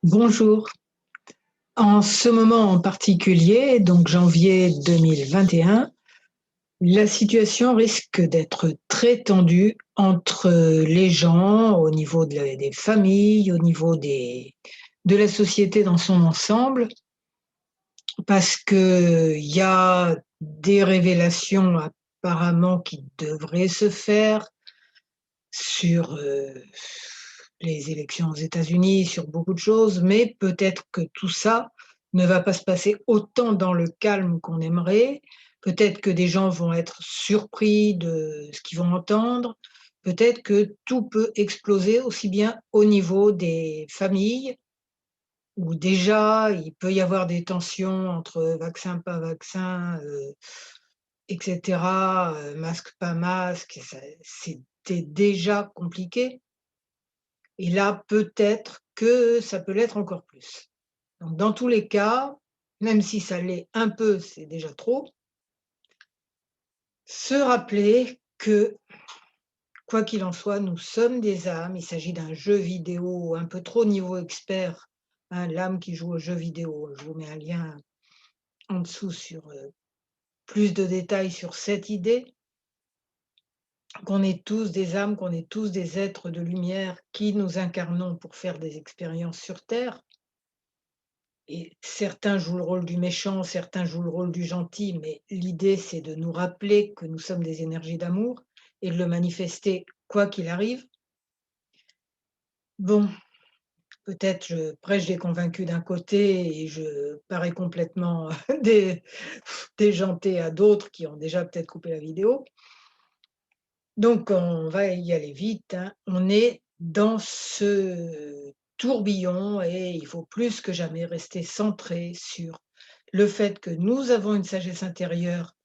Bonjour. En ce moment en particulier, donc janvier 2021, la situation risque d'être très tendue entre les gens, au niveau des familles, au niveau de la société dans son ensemble, parce qu'il y a des révélations apparemment qui devraient se faire sur les élections aux États-Unis, sur beaucoup de choses, mais peut-être que tout ça ne va pas se passer autant dans le calme qu'on aimerait. Peut-être que des gens vont être surpris de ce qu'ils vont entendre. Peut-être que tout peut exploser aussi bien au niveau des familles, où déjà il peut y avoir des tensions entre vaccin, pas vaccin, et cetera, masque, pas masque, c'était déjà compliqué. Et là, peut-être que ça peut l'être encore plus. Donc dans tous les cas, même si ça l'est un peu, c'est déjà trop, se rappeler que, quoi qu'il en soit, nous sommes des âmes. Il s'agit d'un jeu vidéo un peu trop niveau expert, hein, l'âme qui joue aux jeux vidéo. Je vous mets un lien en dessous sur, plus de détails sur cette idée, qu'on est tous des âmes, qu'on est tous des êtres de lumière qui nous incarnons pour faire des expériences sur terre. Et certains jouent le rôle du méchant, certains jouent le rôle du gentil, mais l'idée, c'est de nous rappeler que nous sommes des énergies d'amour et de le manifester quoi qu'il arrive. Bon, peut-être je prêche des convaincus d'un côté et je parais complètement dé déjantée à d'autres qui ont déjà peut-être coupé la vidéo. Donc on va y aller vite, hein. On est dans ce tourbillon et il faut plus que jamais rester centré sur le fait que nous avons une sagesse intérieure,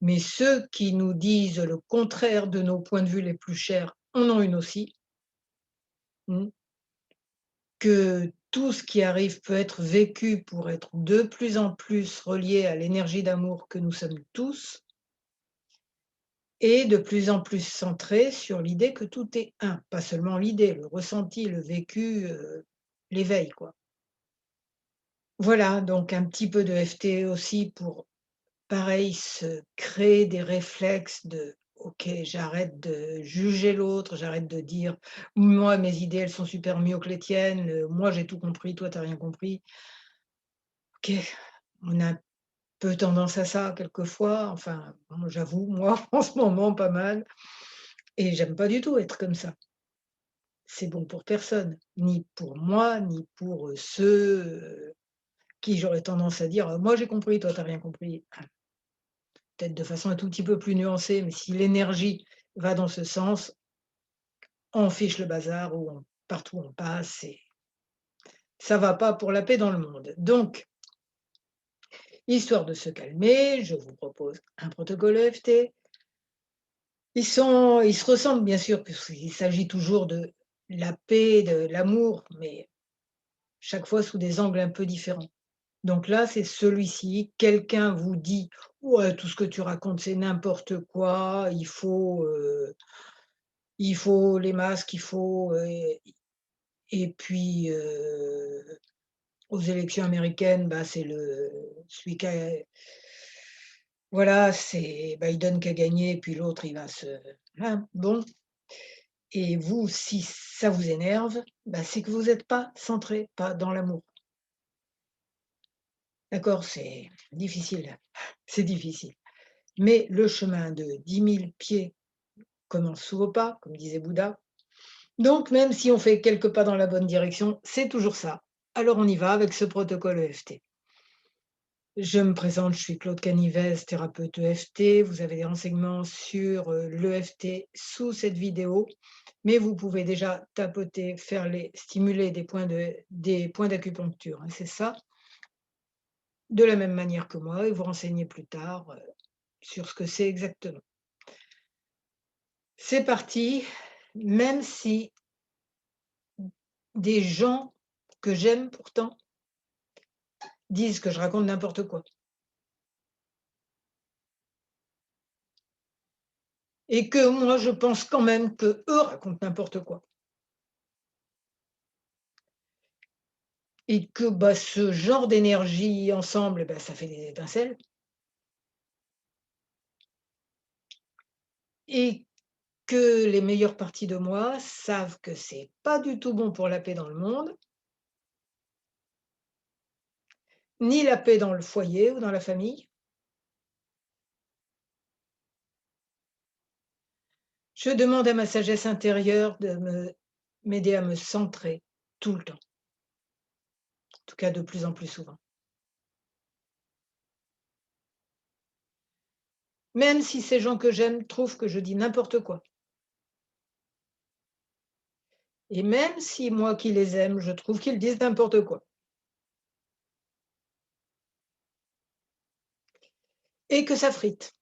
mais ceux qui nous disent le contraire de nos points de vue les plus chers en ont une aussi. Mmh. Que tout ce qui arrive peut être vécu pour être de plus en plus relié à l'énergie d'amour que nous sommes tous et de plus en plus centré sur l'idée que tout est un. Pas seulement l'idée, le ressenti, le vécu, l'éveil, quoi. Voilà, donc un petit peu de FT aussi pour, pareil, se créer des réflexes de: «OK, j'arrête de juger l'autre, j'arrête de dire: "Moi, mes idées, elles sont super mieux que les tiennes, moi, j'ai tout compris, toi, tu as rien compris"». OK, on a un peu tendance à ça quelquefois, enfin, bon, j'avoue, moi, en ce moment, pas mal et j'aime pas du tout être comme ça. C'est bon pour personne, ni pour moi, ni pour, ceux, qui j'aurais tendance à dire: «Moi, j'ai compris, toi, tu as rien compris». Peut-être de façon un tout petit peu plus nuancée, mais si l'énergie va dans ce sens, on fiche le bazar où on partout où on passe et ça va pas pour la paix dans le monde. Donc, histoire de se calmer, je vous propose un protocole EFT. Ils se ressemblent bien sûr, puisqu'il s'agit toujours de la paix, de l'amour, mais chaque fois sous des angles un peu différents. Donc là, c'est celui-ci, quelqu'un vous dit: «Ouais, tout ce que tu racontes, c'est n'importe quoi, il faut les masques, il faut, et puis, aux élections américaines, bah, c'est celui qui a voilà, c'est Biden qui a gagné et puis l'autre, il va se hein, bon et vous, si ça vous énerve, bah, c'est que vous n'êtes pas centré, pas dans l'amour. D'accord? C'est difficile, c'est difficile. Mais le chemin de 10 000 pieds commence sous vos pas, comme disait Bouddha. Donc même si on fait quelques pas dans la bonne direction, c'est toujours ça. Alors on y va avec ce protocole EFT. Je me présente, je suis Claude Canivez, thérapeute EFT. Vous avez des renseignements sur, l'EFT sous cette vidéo, mais vous pouvez déjà tapoter, stimuler des points d'acupuncture, hein, c'est ça, de la même manière que moi et vous renseigner plus tard, sur ce que c'est exactement. C'est parti, même si des gens que j'aime pourtant disent que je raconte n'importe quoi et que moi je pense quand même qu'eux racontent n'importe quoi. et que, bah, ce genre d'énergie ensemble, bah, ça fait des étincelles et que les meilleures parties de moi savent que c'est pas du tout bon pour la paix dans le monde, ni la paix dans le foyer ou dans la famille. Je demande à ma sagesse intérieure de m'aider à me centrer tout le temps, en tout cas de plus en plus souvent. Même si ces gens que j'aime trouvent que je dis n'importe quoi et même si moi qui les aime, je trouve qu'ils disent n'importe quoi et que ça frite.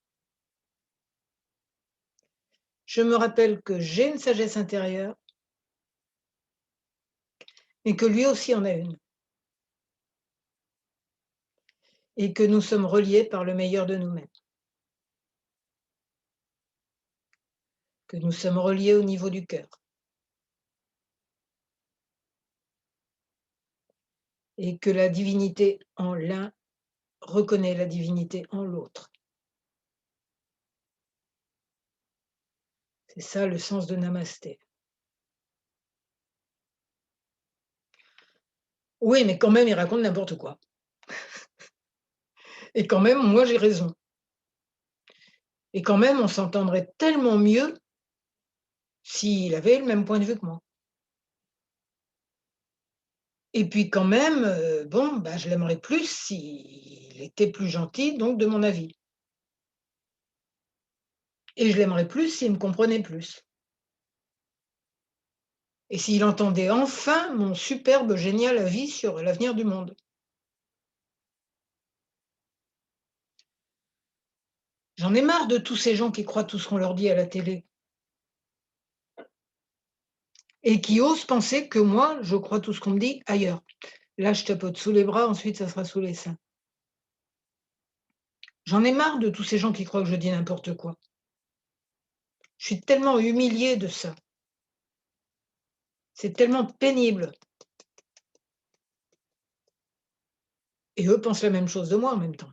Je me rappelle que j'ai une sagesse intérieure et que lui aussi en a une et que nous sommes reliés par le meilleur de nous-mêmes, que nous sommes reliés au niveau du cœur et que la divinité en l'un reconnaît la divinité en l'autre. C'est ça le sens de namasté. Oui, mais quand même, il raconte n'importe quoi et quand même, moi, j'ai raison et quand même, on s'entendrait tellement mieux s'il avait le même point de vue que moi et puis quand même, bon, bah, je l'aimerais plus s'il était plus gentil, donc de mon avis et je l'aimerais plus s'il me comprenait plus et s'il entendait enfin mon superbe, génial avis sur l'avenir du monde. J'en ai marre de tous ces gens qui croient tout ce qu'on leur dit à la télé et qui osent penser que moi, je crois tout ce qu'on me dit ailleurs. Là, je tapote sous les bras, ensuite ça sera sous les seins. J'en ai marre de tous ces gens qui croient que je dis n'importe quoi. Je suis tellement humiliée de ça. C'est tellement pénible et eux pensent la même chose de moi en même temps.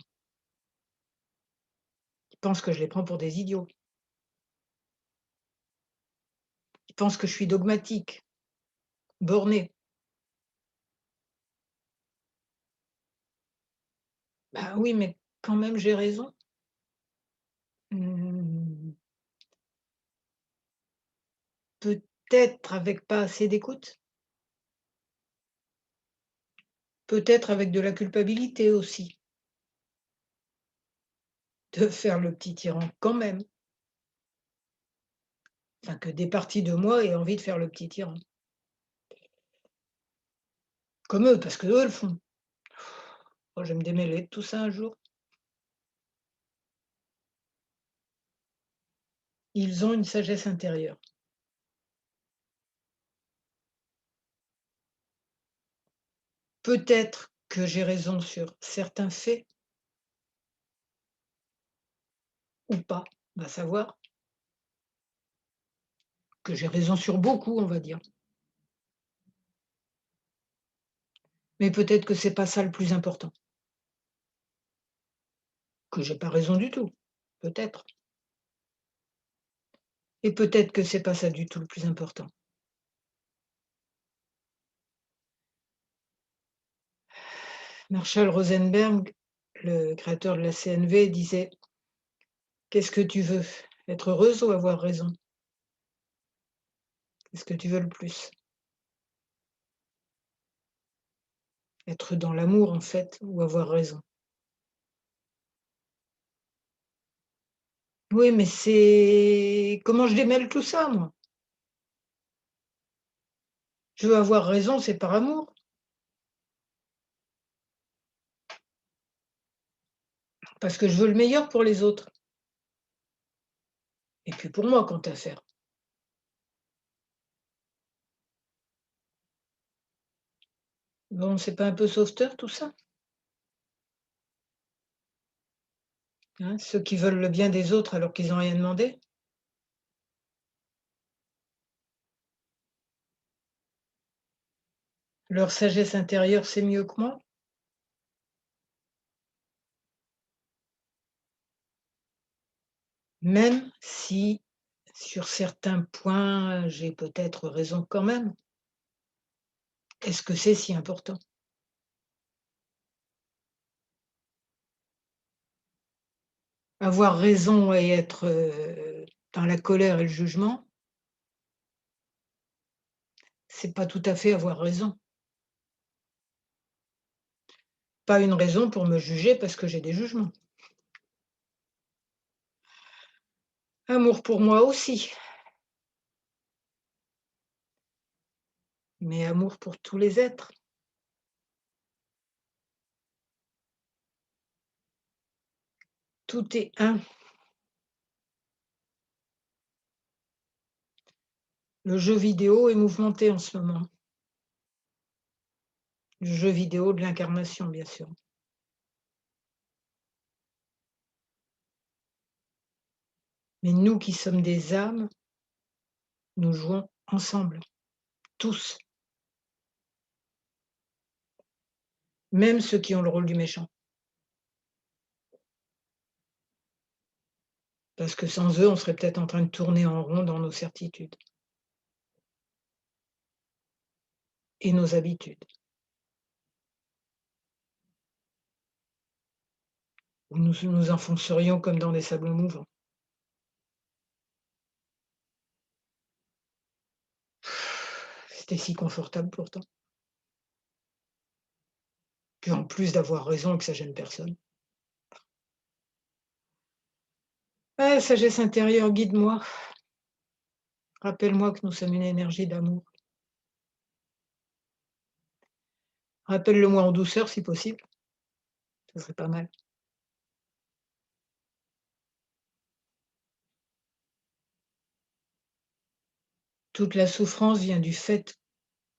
Ils pensent que je les prends pour des idiots. Ils pensent que je suis dogmatique, bornée. Bah oui, mais quand même j'ai raison. Mmh, peut-être avec pas assez d'écoute, peut-être avec de la culpabilité aussi, de faire le petit tyran quand même. Enfin que des parties de moi aient envie de faire le petit tyran. Comme eux, parce qu'eux le font. Oh, je vais me démêler de tout ça un jour. Ils ont une sagesse intérieure. Peut-être que j'ai raison sur certains faits ou pas, va savoir. Que j'ai raison sur beaucoup, on va dire. Mais peut-être que c'est pas ça le plus important, que j'ai pas raison du tout, peut-être. Et peut-être que c'est pas ça du tout le plus important. Marshall Rosenberg, le créateur de la CNV, disait: «Qu'est-ce que tu veux? Être heureuse ou avoir raison? Qu'est-ce que tu veux le plus? Être dans l'amour, en fait, ou avoir raison?» Oui, mais c'est comment je démêle tout ça, moi? Je veux avoir raison, c'est par amour, parce que je veux le meilleur pour les autres et puis pour moi, quant à faire. Bon, c'est pas un peu sauveteur tout ça? Hein, ceux qui veulent le bien des autres alors qu'ils ont rien demandé? Leur sagesse intérieure, c'est mieux que moi? Même si, sur certains points, j'ai peut-être raison quand même? Est-ce que c'est si important? Avoir raison et être, dans la colère et le jugement, c'est pas tout à fait avoir raison. Pas une raison pour me juger parce que j'ai des jugements. Amour pour moi aussi, mais amour pour tous les êtres. Tout est un. Le jeu vidéo est mouvementé en ce moment. Le jeu vidéo de l'incarnation, bien sûr. Mais nous qui sommes des âmes, nous jouons ensemble, tous, même ceux qui ont le rôle du méchant. Parce que sans eux, on serait peut-être en train de tourner en rond dans nos certitudes et nos habitudes. Ou nous enfoncerions comme dans des sables mouvants. C'était si confortable pourtant. Puis en plus d'avoir raison et que ça gêne personne. Ah, sagesse intérieure, guide-moi. Rappelle-moi que nous sommes une énergie d'amour. Rappelle-le-moi en douceur si possible, ce serait pas mal. Toute la souffrance vient du fait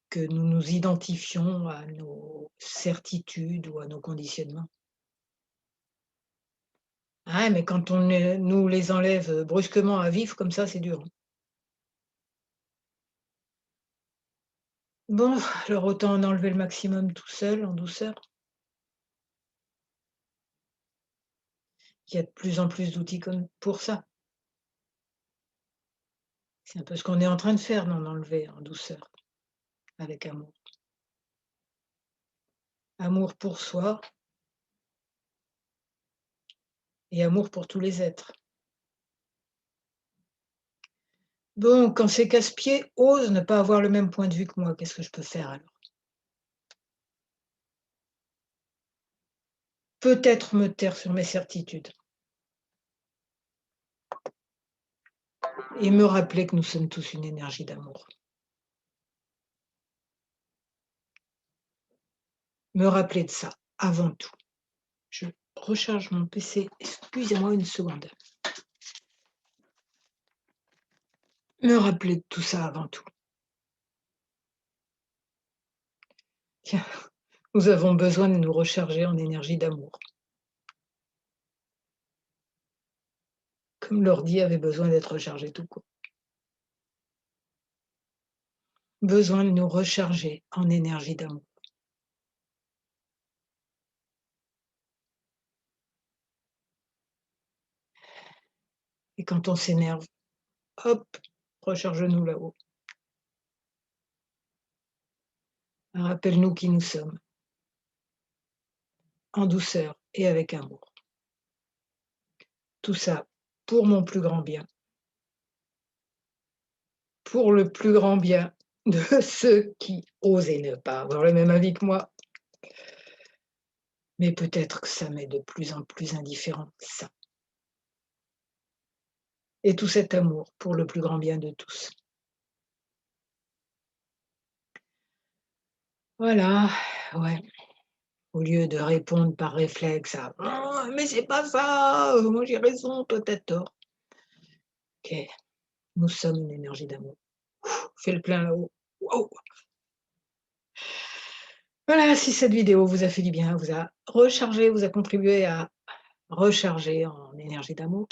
que nous nous identifions à nos certitudes ou à nos conditionnements. Ah, mais quand on nous les enlève brusquement à vif comme ça, c'est dur, hein. Bon, alors autant en enlever le maximum tout seul, en douceur. Il y a de plus en plus d'outils comme pour ça. C'est un peu ce qu'on est en train de faire, d'en enlever en douceur, avec amour. Amour pour soi et amour pour tous les êtres. Bon, quand ces casse-pieds osent ne pas avoir le même point de vue que moi, qu'est-ce que je peux faire alors? Peut-être me taire sur mes certitudes et me rappeler que nous sommes tous une énergie d'amour. Me rappeler de ça, avant tout. Je recharge mon PC, excusez-moi une seconde. Me rappeler de tout ça avant tout. Tiens, nous avons besoin de nous recharger en énergie d'amour. Comme l'ordi avait besoin d'être rechargé tout court. Besoin de nous recharger en énergie d'amour. Et quand on s'énerve, hop, recharge-nous là-haut. Rappelle-nous qui nous sommes, en douceur et avec amour. Tout ça pour mon plus grand bien. Pour le plus grand bien de ceux qui osaient ne pas avoir le même avis que moi. Mais peut-être que ça m'est de plus en plus indifférent, ça. Et tout cet amour pour le plus grand bien de tous. Voilà, ouais. Au lieu de répondre par réflexe à: «Oh, mais c'est pas ça, moi j'ai raison, toi tu tort». OK, nous sommes une énergie d'amour. Fais le plein là-haut. Waouh! Voilà, si cette vidéo vous a fait du bien, vous a rechargé, vous a contribué à recharger en énergie d'amour,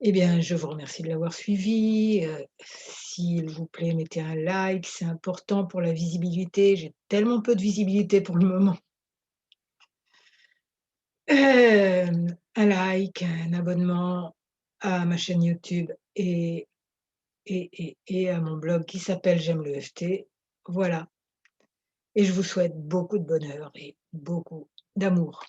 Eh bien, je vous remercie de l'avoir suivi, s'il vous plaît, mettez un like, c'est important pour la visibilité. J'ai tellement peu de visibilité pour le moment. Un like, un abonnement à ma chaîne YouTube et à mon blog qui s'appelle J'aime le FT. Voilà, et je vous souhaite beaucoup de bonheur et beaucoup d'amour.